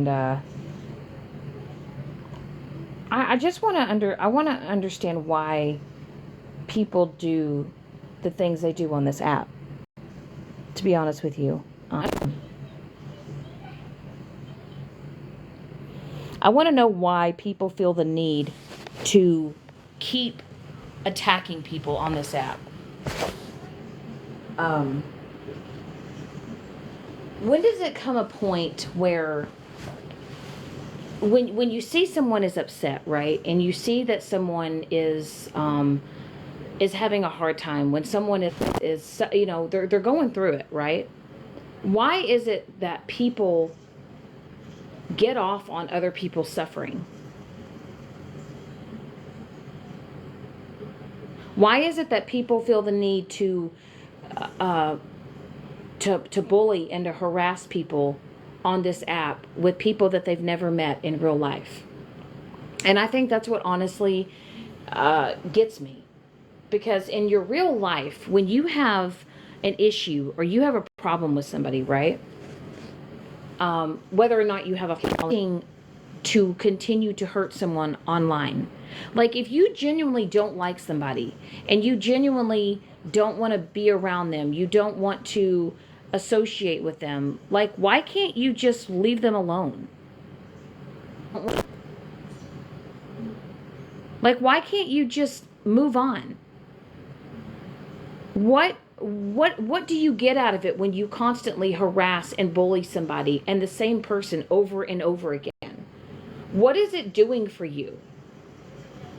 uh, I just want to understand why people do the things they do on this app. To be honest with you, I want to know why people feel the need to keep attacking people on this app. When does it come a point where when you see someone is upset, right, and you see that someone is having a hard time, when someone is they're going through it, right? Why is it that people get off on other people's suffering? Why is it that people feel the need to bully and to harass people on this app with people that they've never met in real life? And I think that's what honestly gets me. Because in your real life, when you have an issue or you have a problem with somebody, right? Whether or not you have a feeling to continue to hurt someone online. Like if you genuinely don't like somebody and you genuinely don't want to be around them, you don't want to associate with them, like why can't you just leave them alone? Like why can't you just move on? What do you get out of it when you constantly harass and bully somebody and the same person over and over again? What is it doing for you?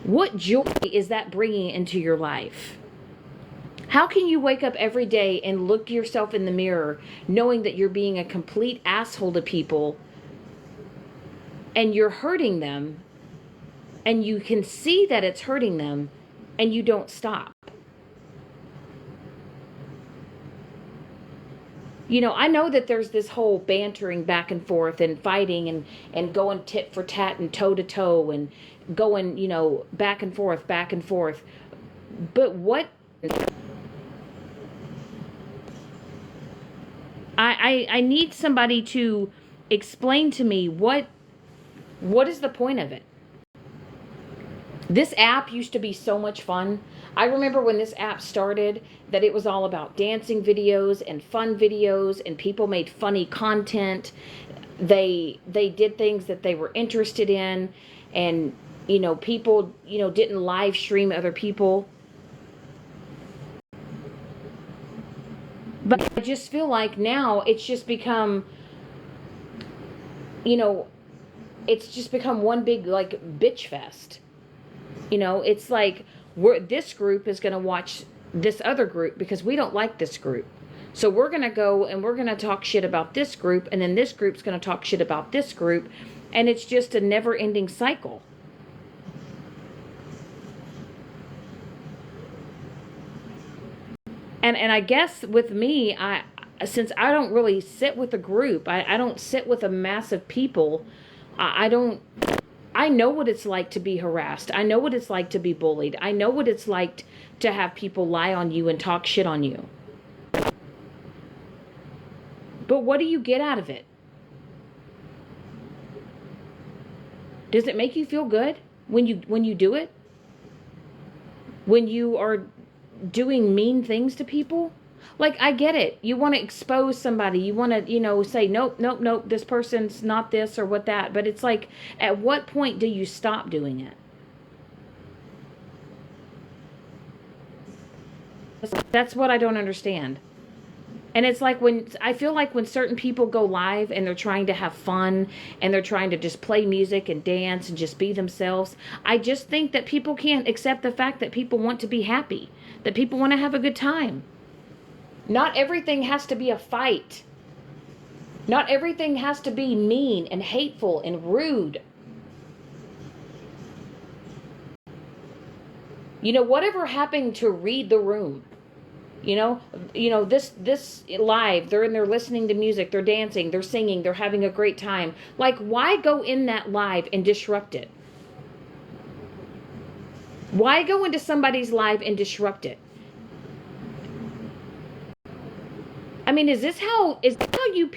What joy is that bringing into your life? How can you wake up every day and look yourself in the mirror knowing that you're being a complete asshole to people and you're hurting them and you can see that it's hurting them and you don't stop? I know that there's this whole bantering back and forth and fighting and going tit for tat and toe to toe and going, back and forth. But what... I need somebody to explain to me what is the point of it. This app used to be so much fun. I remember when this app started that it was all about dancing videos and fun videos and people made funny content. They did things that they were interested in and, people, didn't live stream other people. But I just feel like now it's just become, it's just become one big like bitch fest. It's like this group is going to watch this other group because we don't like this group. So we're going to go and we're going to talk shit about this group, and then this group's going to talk shit about this group, and it's just a never-ending cycle. And I guess with me, since I don't really sit with a group, I don't sit with a mass of people, I know what it's like to be harassed. I know what it's like to be bullied. I know what it's like to have people lie on you and talk shit on you. But what do you get out of it? Does it make you feel good when you do it? When you are doing mean things to people? Like, I get it. You want to expose somebody. You want to, say, nope, this person's not this or what that. But it's like, at what point do you stop doing it? That's what I don't understand. And it's like I feel like when certain people go live and they're trying to have fun and they're trying to just play music and dance and just be themselves, I just think that people can't accept the fact that people want to be happy, that people want to have a good time. Not everything has to be a fight. Not everything has to be mean and hateful and rude. Whatever happened to read the room? This live, they're in there listening to music, they're dancing, they're singing, they're having a great time. Like, why go in that live and disrupt it? Why go into somebody's live and disrupt it? I mean, is this how you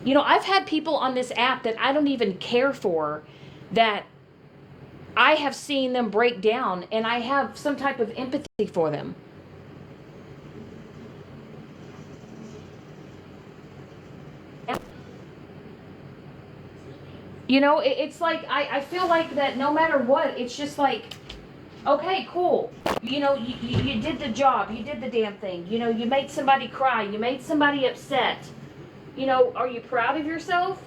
I've had people on this app that I don't even care for, that I have seen them break down, and I have some type of empathy for them. It's like I feel like that no matter what, it's just like, okay, cool. You did the job. You did the damn thing. You made somebody cry. You made somebody upset. Are you proud of yourself?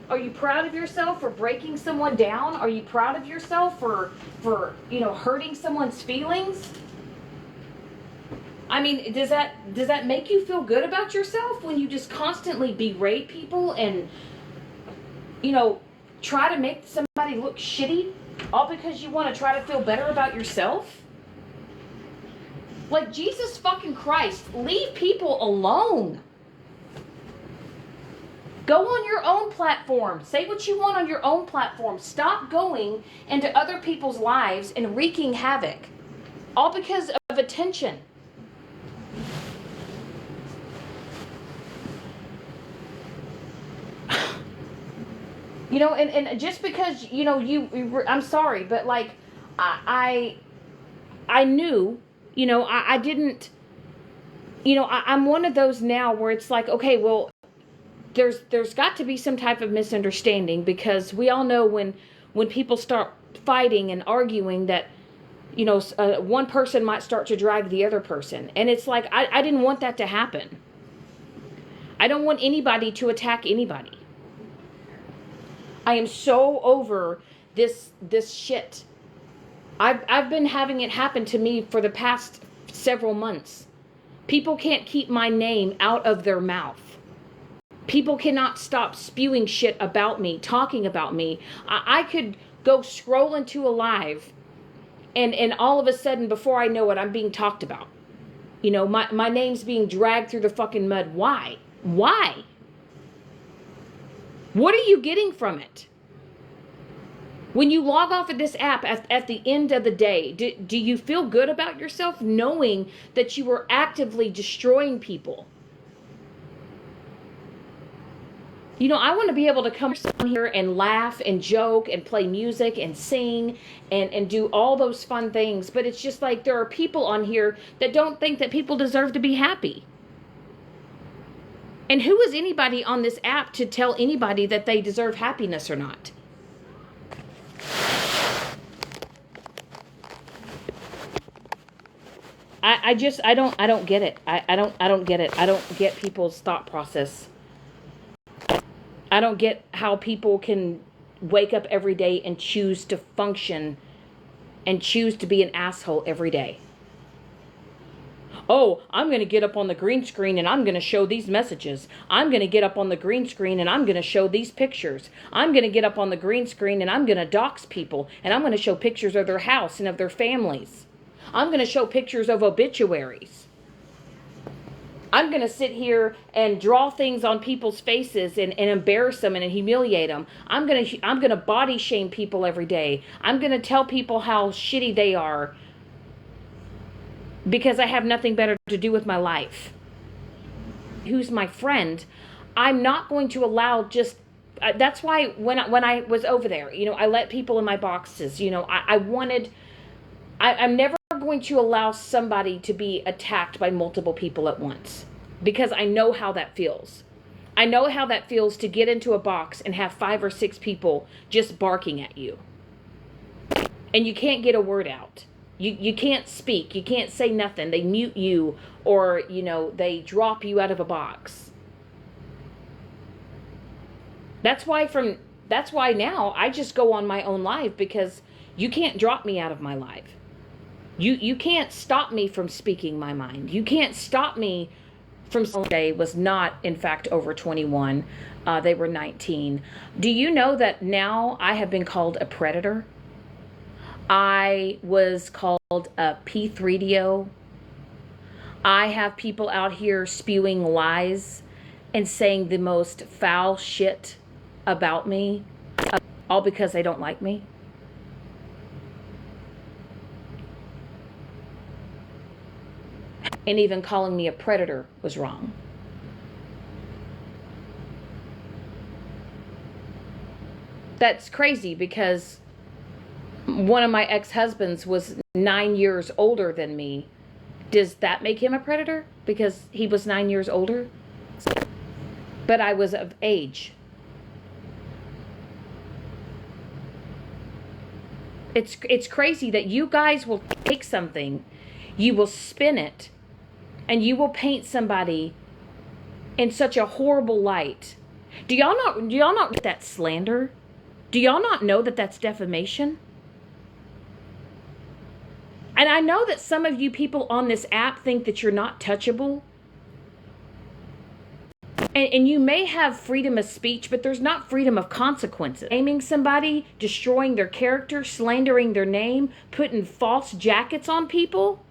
Are you proud of yourself for breaking someone down? Are you proud of yourself for hurting someone's feelings? I mean, does that make you feel good about yourself when you just constantly berate people and try to make somebody look shitty, all because you want to try to feel better about yourself? Like, Jesus fucking Christ, leave people alone. Go on your own platform. Say what you want on your own platform. Stop going into other people's lives and wreaking havoc, all because of attention. And just because, I'm sorry, but like, I knew, I didn't, I'm one of those now where it's like, okay, well, there's got to be some type of misunderstanding, because we all know when people start fighting and arguing that, one person might start to drag the other person. And it's like, I didn't want that to happen. I don't want anybody to attack anybody. I am so over this shit. I've been having it happen to me for the past several months. People can't keep my name out of their mouth. People cannot stop spewing shit about me, talking about me. I could go scroll into a live, and all of a sudden, before I know it, I'm being talked about. My name's being dragged through the fucking mud. Why? Why? What are you getting from it? When you log off of this app at the end of the day, do you feel good about yourself knowing that you were actively destroying people? I want to be able to come here and laugh and joke and play music and sing and do all those fun things. But it's just like, there are people on here that don't think that people deserve to be happy. And who is anybody on this app to tell anybody that they deserve happiness or not? I don't get it. I don't get it. I don't get people's thought process. I don't get how people can wake up every day and choose to function and choose to be an asshole every day. Oh, I'm going to get up on the green screen and I'm going to show these messages. I'm going to get up on the green screen and I'm going to show these pictures. I'm going to get up on the green screen and I'm going to dox people, and I'm going to show pictures of their house and of their families. I'm going to show pictures of obituaries. I'm going to sit here and draw things on people's faces and embarrass them and humiliate them. I'm going to body shame people every day. I'm going to tell people how shitty they are, because I have nothing better to do with my life. Who's my friend? I'm not going to allow just... that's why when I was over there, I let people in my boxes. I'm never going to allow somebody to be attacked by multiple people at once, because I know how that feels. I know how that feels to get into a box and have 5 or 6 people just barking at you. And you can't get a word out. You can't speak. You can't say nothing. They mute you, or, they drop you out of a box. That's why now I just go on my own live, because you can't drop me out of my live. You can't stop me from speaking my mind. You can't stop me from... Day was not, in fact, over 21. They were 19. Do you know that now I have been called a predator? I was called a pt2. I have people out here spewing lies and saying the most foul shit about me, all because they don't like me. And even calling me a predator was wrong. That's crazy because one of my ex-husbands was 9 years older than me. Does that make him a predator because he was 9 years older? But I was of age. It's crazy that you guys will take something, you will spin it, and you will paint somebody in such a horrible light. Do y'all not know that's slander? Do y'all not know that that's defamation? And I know that some of you people on this app think that you're not touchable. And you may have freedom of speech, but there's not freedom of consequences. Naming somebody, destroying their character, slandering their name, putting false jackets on people.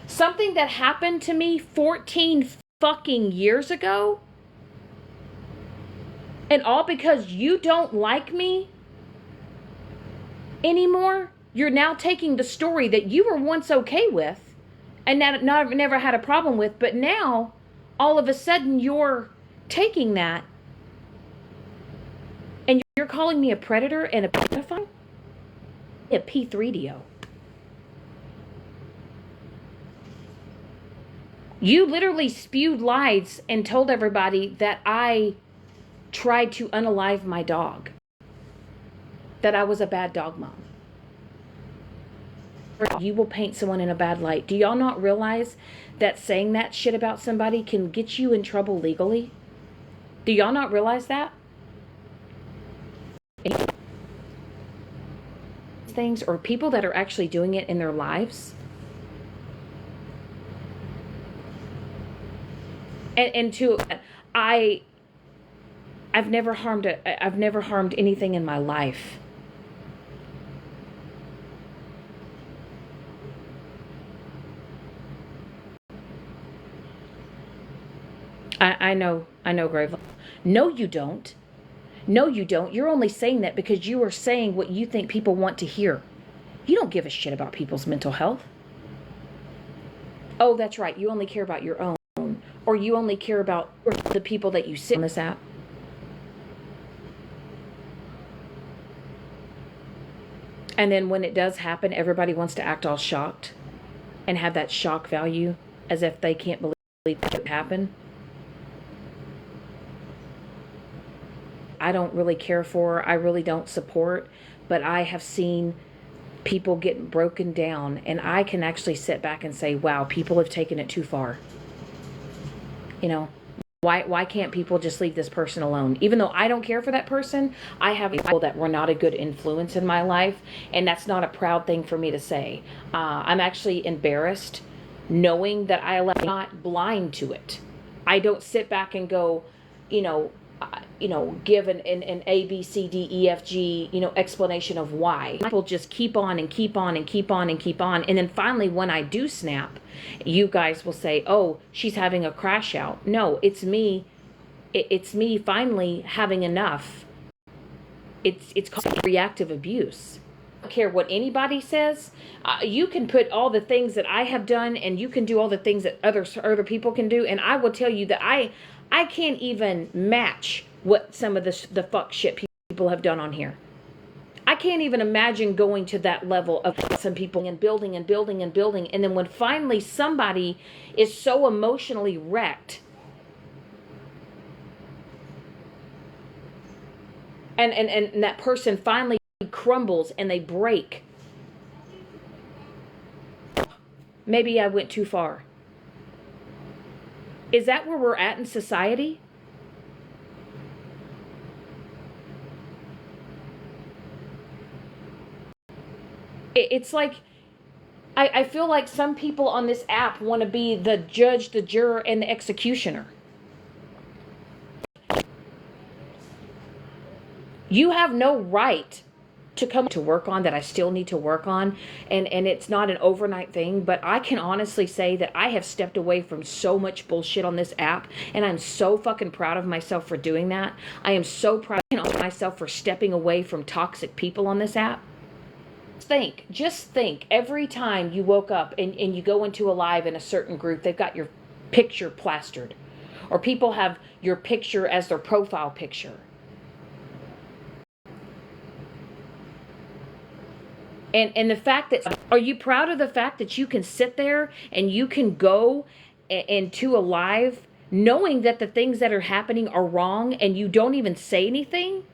Something that happened to me 14 fucking years ago. And all because you don't like me anymore. You're now taking the story that you were once okay with and never had a problem with, but now all of a sudden you're taking that and you're calling me a predator and a pedophile? A pt2. You literally spewed lies and told everybody that I tried to unalive my dog, that I was a bad dog mom. You will paint someone in a bad light. Do y'all not realize that saying that shit about somebody can get you in trouble legally? Do y'all not realize that? Things or people that are actually doing it in their lives. And I've never harmed anything in my life. I know, Grave. No, you don't. No, you don't. You're only saying that because you are saying what you think people want to hear. You don't give a shit about people's mental health. Oh, that's right. You only care about your own. Or you only care about the people that you sit on this app. And then when it does happen, everybody wants to act all shocked and have that shock value as if they can't believe it happened. I don't really care for, I really don't support, but I have seen people get broken down, and I can actually sit back and say, wow, people have taken it too far. You know, why can't people just leave this person alone? Even though I don't care for that person, I have people that were not a good influence in my life, and that's not a proud thing for me to say. I'm actually embarrassed knowing that I'm not blind to it. I don't sit back and go, give an A, B, C, D, E, F, G, explanation of why. People just keep on and keep on and keep on and keep on. And then finally, when I do snap, you guys will say, oh, she's having a crash out. No, it's me. It's me finally having enough. It's called reactive abuse. I don't care what anybody says. You can put all the things that I have done, and you can do all the things that other people can do. And I will tell you that I can't even match what some of the fuck shit people have done on here. I can't even imagine going to that level of some people and building and building and building. And then when finally somebody is so emotionally wrecked and that person finally crumbles and they break. Maybe I went too far. Is that where we're at in society? It's like, I feel like some people on this app want to be the judge, the juror, and the executioner. You have no right to come to work on that I still need to work on, and it's not an overnight thing, but I can honestly say that I have stepped away from so much bullshit on this app, and I'm so fucking proud of myself for doing that. I am so proud of myself for stepping away from toxic people on this app. Just think, every time you woke up and you go into a live in a certain group, they've got your picture plastered. or people have your picture as their profile picture. And the fact that, are you proud of the fact that you can sit there and you can go into a live knowing that the things that are happening are wrong and you don't even say anything?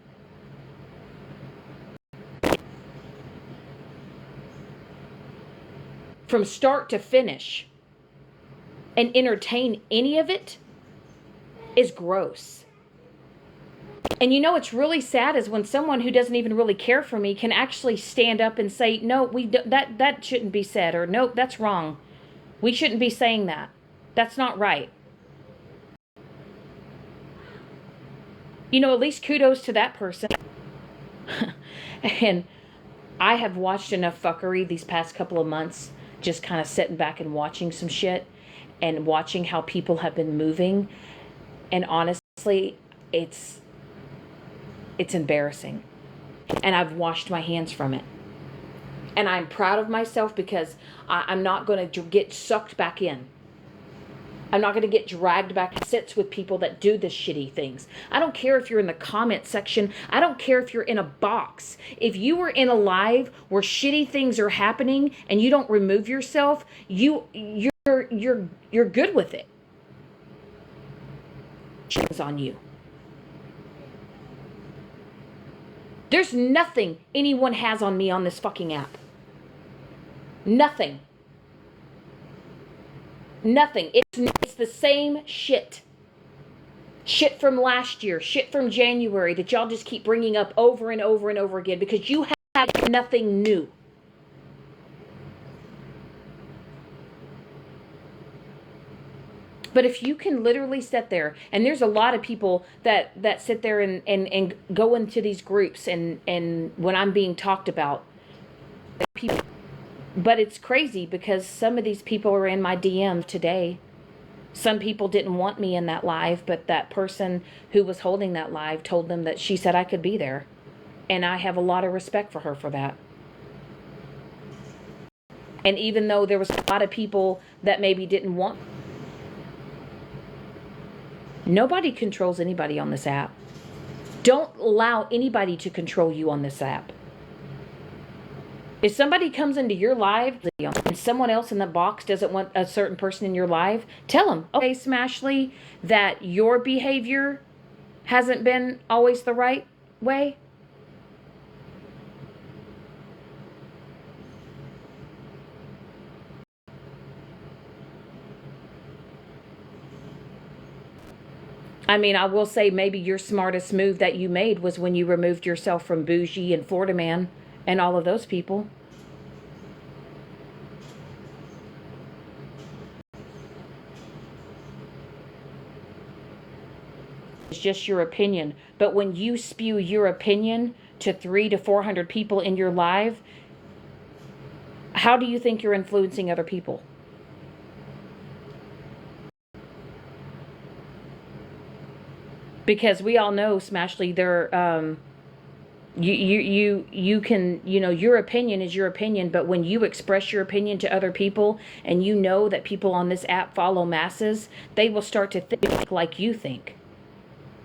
From start to finish and entertain any of it is gross. And you know what's really sad is when someone who doesn't even really care for me can actually stand up and say, no, that shouldn't be said, or no, that's wrong. We shouldn't be saying that. That's not right. You know, at least kudos to that person. And I have watched enough fuckery these past couple of months, just kind of sitting back and watching some shit and watching how people have been moving. And honestly, it's embarrassing. And I've washed my hands from it. And I'm proud of myself because I'm not going to get sucked back in. I'm not going to get dragged back and sits with people that do the shitty things. I don't care if you're in the comment section. I don't care if you're in a box. If you were in a live where shitty things are happening and you don't remove yourself, you're good with it. It's on you. There's nothing anyone has on me on this fucking app. Nothing. Nothing. It's the same shit. Shit from last year, shit from January that y'all just keep bringing up over and over and over again because you have nothing new. But if you can literally sit there, and there's a lot of people that sit there and go into these groups and when I'm being talked about, people, but it's crazy because some of these people are in my DMs today. Some people didn't want me in that live, but that person who was holding that live told them that she said I could be there. And I have a lot of respect for her for that. And even though there was a lot of people that maybe didn't want, nobody controls anybody on this app. Don't allow anybody to control you on this app. If somebody comes into your live and someone else in the box doesn't want a certain person in your live, tell them, okay, Smashly, that your behavior hasn't been always the right way. I mean, I will say maybe your smartest move that you made was when you removed yourself from Bougie and Florida Man and all of those people. It's just your opinion. But when you spew your opinion to 300 to 400 people in your live, how do you think you're influencing other people? Because we all know, Smashly, you can, you know, your opinion is your opinion, but when you express your opinion to other people and you know that people on this app follow masses, they will start to think like you think.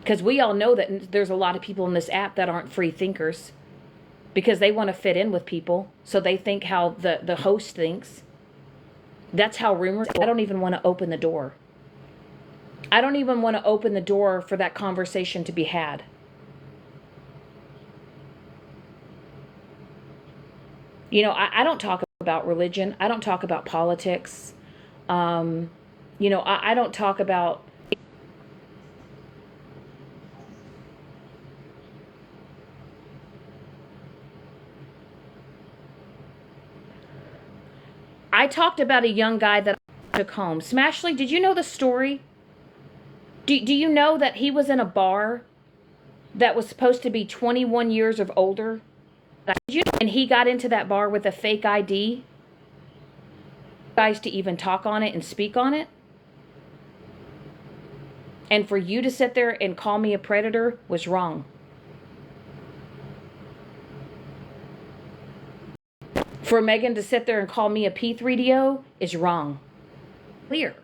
Because we all know that there's a lot of people in this app that aren't free thinkers because they want to fit in with people, so they think how the host thinks. That's how rumors. I don't even want to open the door. I don't even want to open the door for that conversation to be had. You know, I don't talk about religion. I don't talk about politics. You know, I don't talk about... I talked about a young guy that I took home. Smashly, did you know the story? Do you know that he was in a bar that was supposed to be 21 years of older? And he got into that bar with a fake ID? Guys to even talk on it and speak on it? And for you to sit there and call me a predator was wrong. For Megan to sit there and call me a pt2 is wrong. Clear.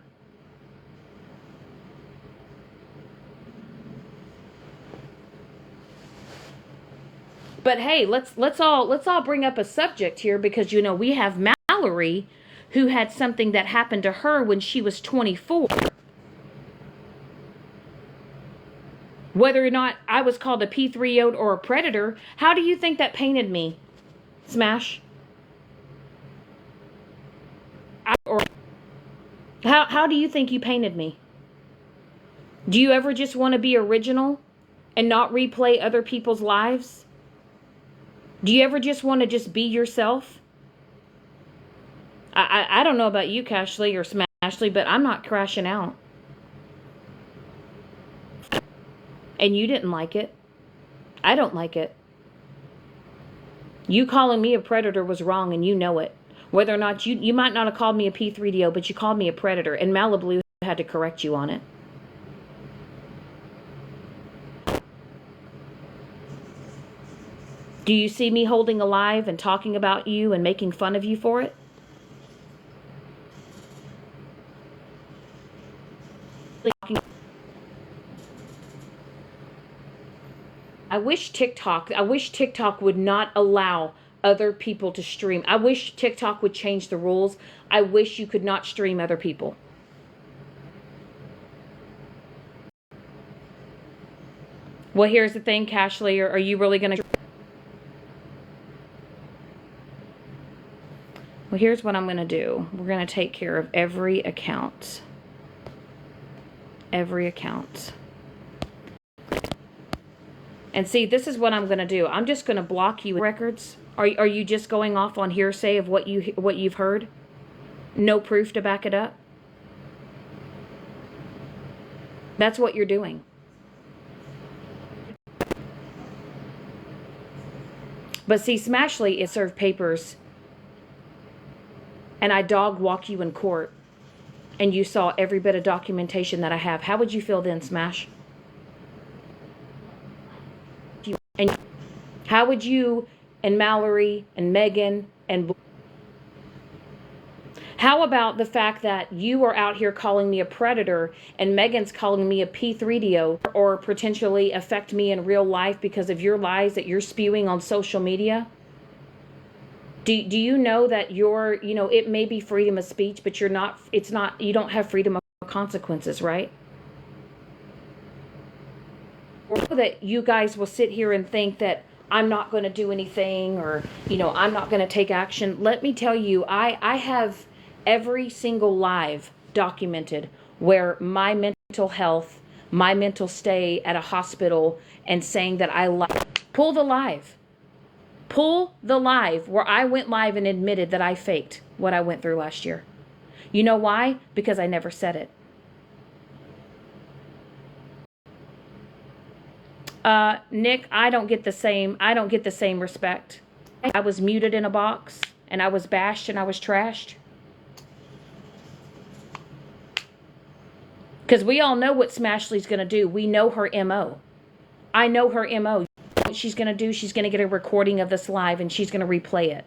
But hey, let's all bring up a subject here, because we have Mallory, who had something that happened to her when she was 24. Whether or not I was called a P3 or a predator, how do you think that painted me, Smash? Or how do you think you painted me? Do you ever just want to be original and not replay other people's lives? Do you ever just want to just be yourself? I don't know about you, Cashley or Smashley, but I'm not crashing out. And you didn't like it. I don't like it. You calling me a predator was wrong, and you know it. Whether or not you might not have called me a P3DO, but you called me a predator, and Malibu had to correct you on it. Do you see me holding alive and talking about you and making fun of you for it? I wish TikTok would not allow other people to stream. I wish TikTok would change the rules. I wish you could not stream other people. Well, here's the thing, Cashley, are you really going to... Well, here's what I'm going to do. We're going to take care of every account. Every account. And see, this is what I'm going to do. I'm just going to block you records. Are you just going off on hearsay of what you've heard? No proof to back it up? That's what you're doing. But see, Smashley is served papers, and I dog walk you in court, and you saw every bit of documentation that I have. How would you feel then, Smash? And how would you and Mallory and Megan and... How about the fact that you are out here calling me a predator and Megan's calling me a P3DO, or potentially affect me in real life because of your lies that you're spewing on social media? Do you know that it may be freedom of speech, but you don't have freedom of consequences, right? Or that you guys will sit here and think that I'm not going to do anything, or, I'm not going to take action. Let me tell you, I have every single live documented where my mental health, my mental stay at a hospital, and saying that I lied. Pull the live where I went live and admitted that I faked what I went through last year. You know why? Because I never said it. Nick, I don't get the same respect. I was muted in a box, and I was bashed, and I was trashed. Because we all know what Smashley's going to do. We know her MO. I know her MO. What she's going to do, she's going to get a recording of this live, and she's going to replay it.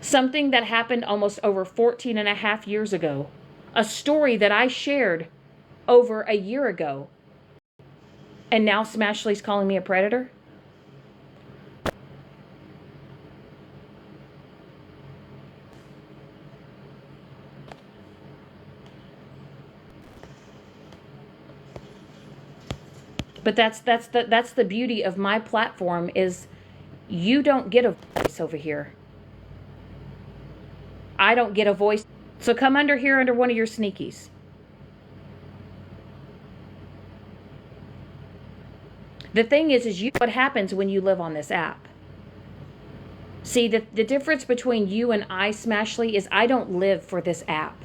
Something that happened almost over 14 and a half years ago. A story that I shared over a year ago. And now Smashley's calling me a predator? But that's the beauty of my platform, is you don't get a voice over here. I don't get a voice. So come under here under one of your sneakies. The thing is what happens when you live on this app. See, the difference between you and I, Smashley, is I don't live for this app.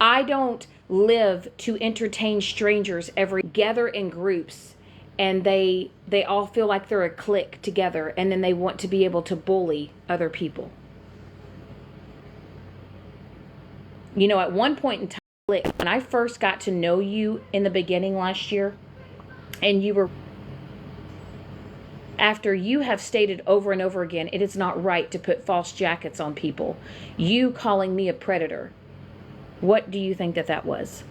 I don't live to entertain strangers gather in groups, and they all feel like they're a clique together, and then they want to be able to bully other people. At one point in time, when I first got to know you in the beginning last year, and after you have stated over and over again, it is not right to put false jackets on people. You calling me a predator. What do you think that that was?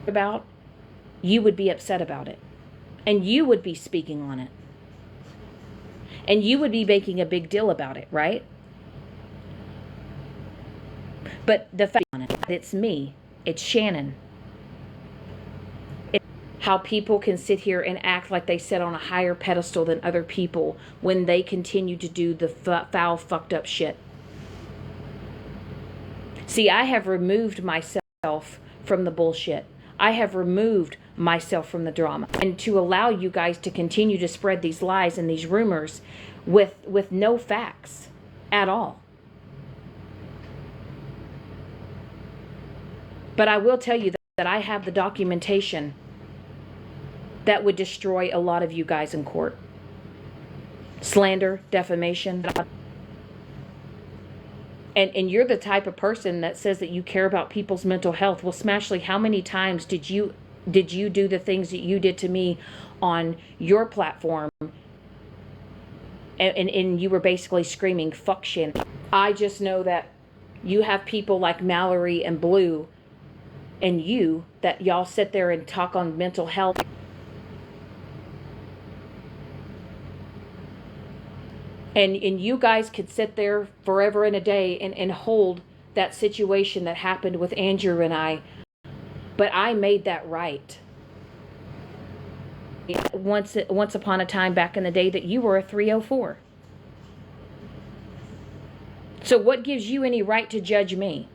About, you would be upset about it, and you would be speaking on it, and you would be making a big deal about it, right? But the fact on it, it's me, it's Shannon. It's how people can sit here and act like they sit on a higher pedestal than other people when they continue to do the foul, fucked up shit. See, I have removed myself from the bullshit. I have removed myself from the drama. And to allow you guys to continue to spread these lies and these rumors with no facts at all. But I will tell you that I have the documentation that would destroy a lot of you guys in court. Slander, defamation. And you're the type of person that says that you care about people's mental health. Well, Smashley, how many times did you do the things that you did to me on your platform? And you were basically screaming, fuck Shannon. I just know that you have people like Mallory and Blue and you, that y'all sit there and talk on mental health. And you guys could sit there forever and a day and hold that situation that happened with Andrew and I. But I made that right. Once upon a time back in the day that you were a 304. So what gives you any right to judge me?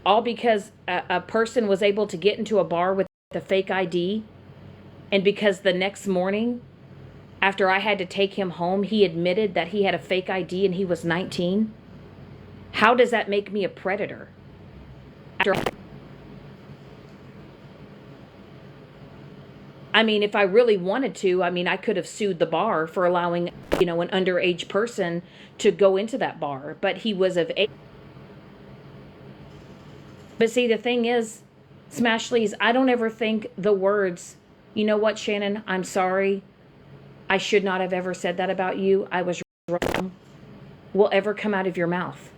All because a person was able to get into a bar with a fake ID, and because the next morning, after I had to take him home, he admitted that he had a fake ID and he was 19? How does that make me a predator? I mean, if I really wanted to, I mean, I could have sued the bar for allowing, an underage person to go into that bar, but he was of age. But see, the thing is, Smashleys, I don't ever think the words, you know what, Shannon, I'm sorry, I should not have ever said that about you, I was wrong, will ever come out of your mouth.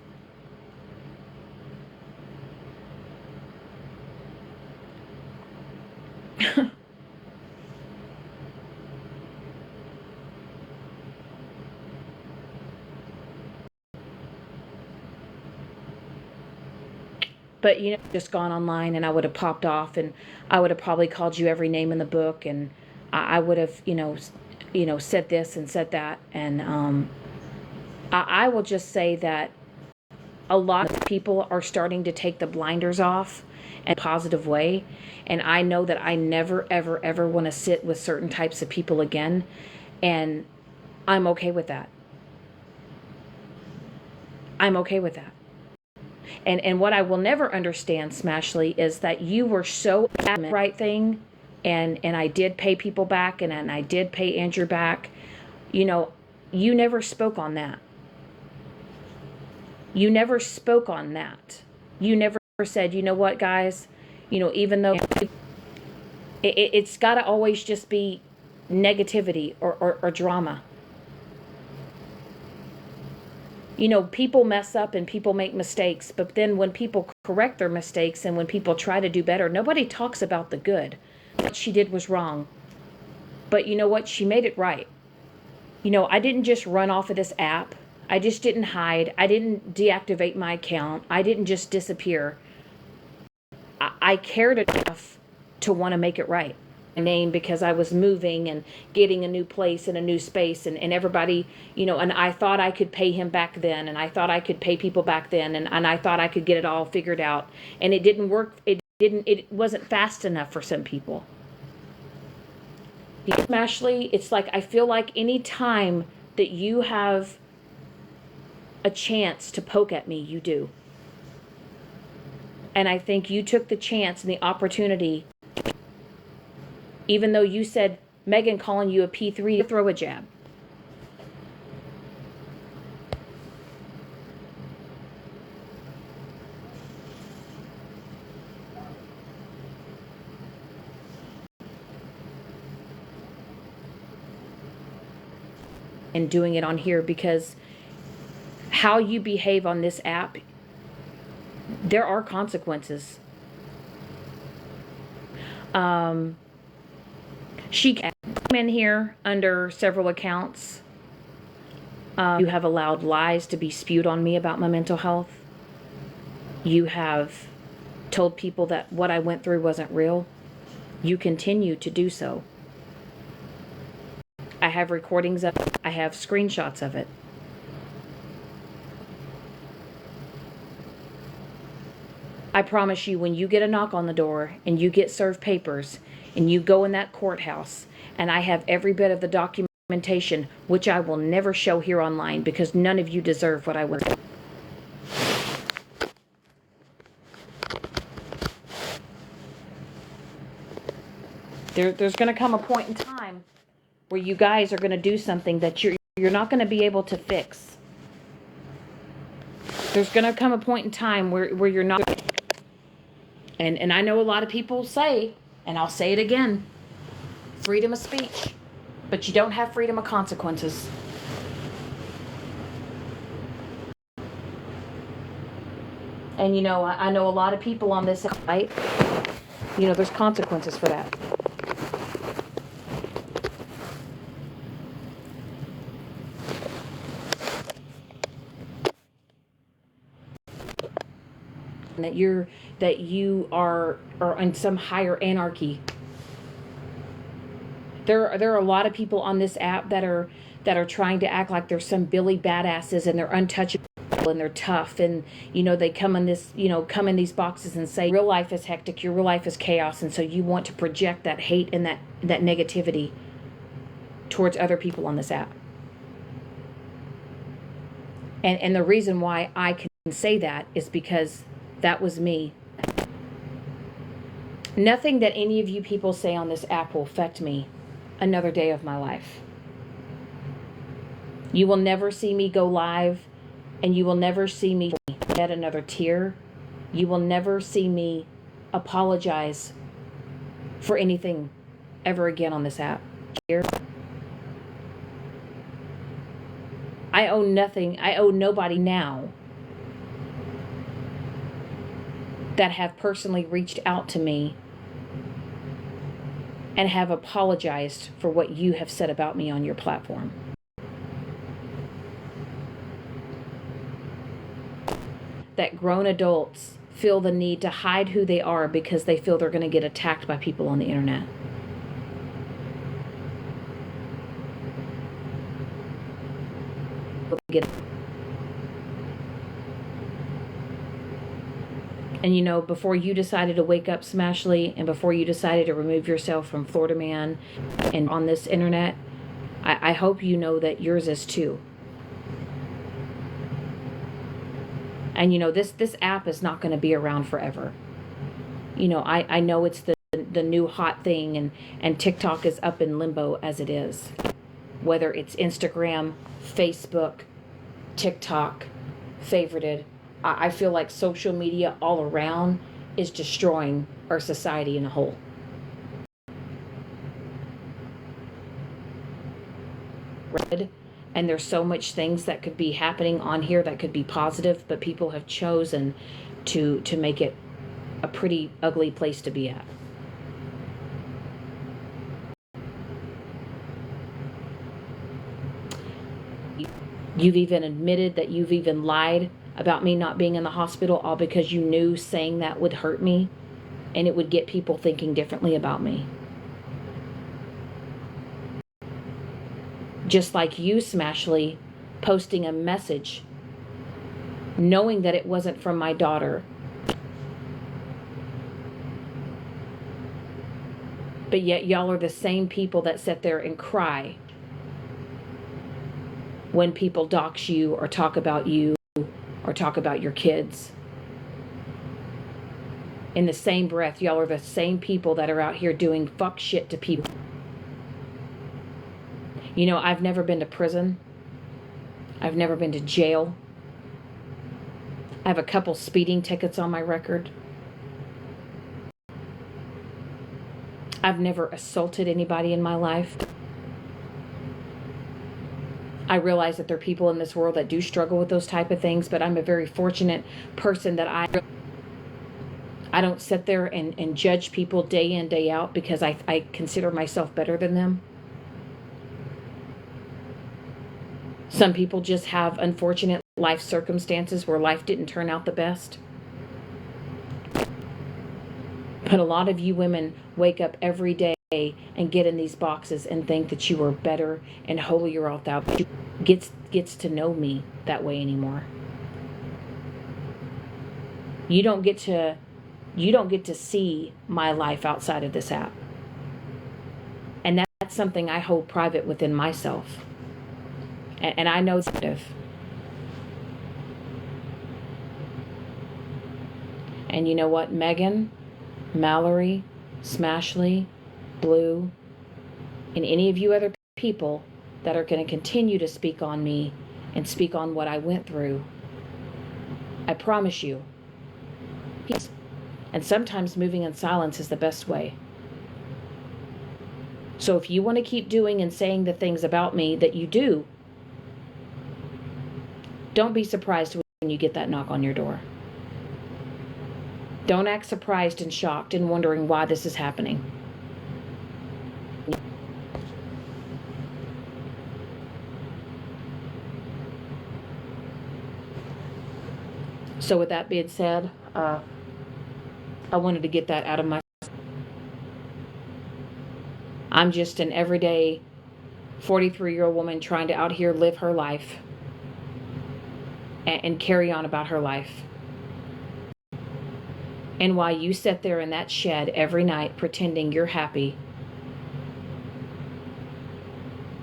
But, just gone online and I would have popped off and I would have probably called you every name in the book, and I would have, said this and said that. And I will just say that a lot of people are starting to take the blinders off in a positive way. And I know that I never, ever, ever want to sit with certain types of people again. And I'm okay with that. I'm okay with that. And what I will never understand, Smashley, is that you were so adamant right thing, and I did pay people back, and I did pay Andrew back. You never spoke on that. You never spoke on that. You never said, you know what, guys, even though it's got to always just be negativity or drama. People mess up and people make mistakes, but then when people correct their mistakes and when people try to do better, nobody talks about the good. What she did was wrong. But you know what? She made it right. I didn't just run off of this app. I just didn't hide. I didn't deactivate my account. I didn't just disappear. I cared enough to want to make it right. Name because I was moving and getting a new place and a new space, and everybody, and I thought I could pay him back then, and I thought I could pay people back then, and I thought I could get it all figured out, and it didn't work. It wasn't fast enough for some people. Ashley, it's like I feel like any time that you have a chance to poke at me, you do. And I think you took the chance and the opportunity. Even though you said, Megan calling you a P3, to throw a jab. And doing it on here, because how you behave on this app There are consequences. She came in here under several accounts. You have allowed lies to be spewed on me about my mental health. You have told people that what I went through wasn't real. You continue to do so. I have recordings of it. I have screenshots of it. I promise you, when you get a knock on the door and you get served papers and you go in that courthouse and I have every bit of the documentation, which I will never show here online because none of you deserve what I went through. There's going to come a point in time where you guys are going to do something that you're not going to be able to fix. There's going to come a point in time where you're not. And I know a lot of people say, and I'll say it again, freedom of speech, but you don't have freedom of consequences. And you know, I know a lot of people on this site, you know, there's consequences for that. That you are in some higher anarchy. There are a lot of people on this app that are trying to act like they're some Billy badasses and they're untouchable and they're tough, and you know, they come in these boxes and say real life is hectic, your real life is chaos, and so you want to project that hate and that negativity towards other people on this app. And the reason why I can say that is because that was me. Nothing that any of you people say on this app will affect me another day of my life. You will never see me go live, and you will never see me shed another tear. You will never see me apologize for anything ever again on this app. I owe nothing. I owe nobody now that have personally reached out to me and have apologized for what you have said about me on your platform. That grown adults feel the need to hide who they are because they feel they're going to get attacked by people on the internet. And you know, before you decided to wake up, Smashly, and before you decided to remove yourself from Florida Man and on this internet, I hope you know that yours is too. And you know, this app is not going to be around forever. You know, I know it's the new hot thing, and TikTok is up in limbo as it is. Whether it's Instagram, Facebook, TikTok, favorited, I feel like social media all around is destroying our society in a whole. And there's so much things that could be happening on here that could be positive, but people have chosen to make it a pretty ugly place to be at. You've even admitted that you've even lied about me not being in the hospital, all because you knew saying that would hurt me and it would get people thinking differently about me. Just like you, Smashly, posting a message knowing that it wasn't from my daughter, but yet y'all are the same people that sit there and cry when people dox you or talk about you or talk about your kids. In the same breath, y'all are the same people that are out here doing fuck shit to people. You know, I've never been to prison. I've never been to jail. I have a couple speeding tickets on my record. I've never assaulted anybody in my life. I realize that there are people in this world that do struggle with those type of things, but I'm a very fortunate person that I don't sit there and judge people day in, day out because I consider myself better than them. Some people just have unfortunate life circumstances where life didn't turn out the best. But a lot of you women wake up every day and get in these boxes and think that you are better and holier without gets to know me that way anymore. You don't get to see my life outside of this app. And that's something I hold private within myself. And I know that. And you know what? Megan, Mallory, Smashley, Blue, and any of you other people that are going to continue to speak on me and speak on what I went through, I promise you, peace. And sometimes moving in silence is the best way. So if you want to keep doing and saying the things about me that you do, don't be surprised when you get that knock on your door. Don't act surprised and shocked and wondering why this is happening. So with that being said, I wanted to get that out of my... I'm just an everyday 43-year-old woman trying to out here live her life and carry on about her life. And while you sit there in that shed every night pretending you're happy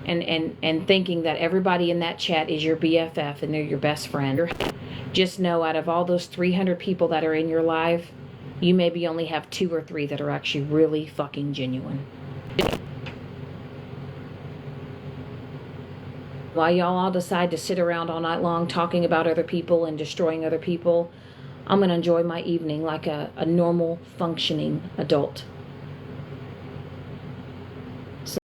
and thinking that everybody in that chat is your BFF and they're your best friend, just know out of all those 300 people that are in your life, you maybe only have 2 or 3 that are actually really fucking genuine. While y'all all decide to sit around all night long talking about other people and destroying other people, I'm going to enjoy my evening like a normal functioning adult.